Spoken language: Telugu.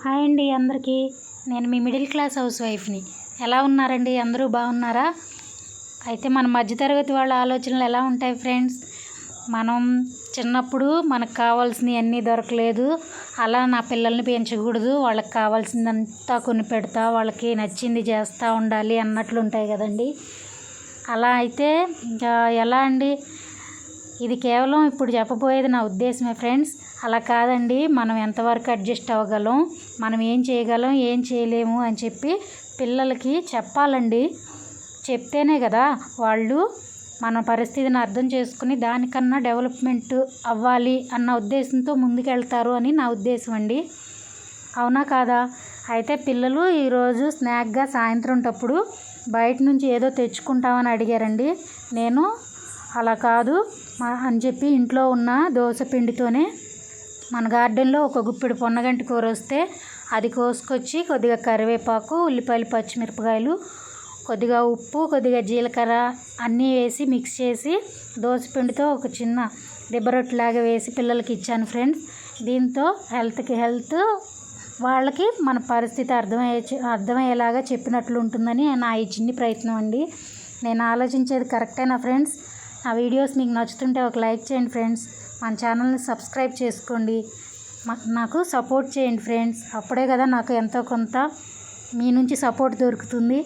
హాయ్ అండి అందరికీ. నేను మీ మిడిల్ క్లాస్ హౌస్ వైఫ్ని. ఎలా ఉన్నారండి? అందరూ బాగున్నారా? అయితే మన మధ్యతరగతి వాళ్ళ ఆలోచనలు ఎలా ఉంటాయి ఫ్రెండ్స్? మనం చిన్నప్పుడు మనకు కావాల్సినవి అన్నీ దొరకలేదు, అలా నా పిల్లల్ని పెంచకూడదు, వాళ్ళకి కావాల్సిందంతా కొని పెడతా, వాళ్ళకి నచ్చింది చేస్తూ ఉండాలి అన్నట్లు ఉంటాయి కదండి. అలా అయితే ఇంకా ఎలా అండి? ఇది కేవలం ఇప్పుడు చెప్పబోయేది నా ఉద్దేశమే ఫ్రెండ్స్. అలా కాదండి, మనం ఎంతవరకు అడ్జస్ట్ అవ్వగలం, మనం ఏం చేయగలం, ఏం చేయలేము అని చెప్పి పిల్లలకి చెప్పాలండి. చెప్తేనే కదా వాళ్ళు మన పరిస్థితిని అర్థం చేసుకుని దానికన్నా డెవలప్మెంట్ అవ్వాలి అన్న ఉద్దేశంతో ముందుకెళ్తారు అని నా ఉద్దేశం అండి. అవునా కాదా? అయితే పిల్లలు ఈరోజు స్నాక్గా సాయంత్రం టప్పుడు బయట నుంచి ఏదో తెచ్చుకుంటామని అడిగారండి. నేను అలా కాదు అని చెప్పి ఇంట్లో ఉన్న దోస పిండితోనే మన గార్డెన్లో ఒక గుప్పెడు పొన్నగంటి కూర వస్తే అది కోసుకొచ్చి కొద్దిగా కరివేపాకు, ఉల్లిపాయలు, పచ్చిమిరపకాయలు, కొద్దిగా ఉప్పు, కొద్దిగా జీలకర్ర అన్నీ వేసి మిక్స్ చేసి దోసపిండితో ఒక చిన్న దిబ్బరొట్టులాగా వేసి పిల్లలకి ఇచ్చాను ఫ్రెండ్స్. దీంతో హెల్త్కి హెల్త్, వాళ్ళకి మన పరిస్థితి అర్థమయ్యేలాగా చెప్పినట్లు ఉంటుందని నా ఈ చిన్ని ప్రయత్నం అండి. నేను ఆలోచించేది కరెక్టేనా ఫ్రెండ్స్? నా వీడియోస్ మీకు నచ్చుతుంటే ఒక లైక్ చేయండి ఫ్రెండ్స్. మన ఛానల్ని సబ్స్క్రైబ్ చేసుకోండి. నాకు సపోర్ట్ చేయండి ఫ్రెండ్స్. అప్పుడే కదా నాకు ఎంతో కొంత మీ నుంచి సపోర్ట్ దొరుకుతుంది.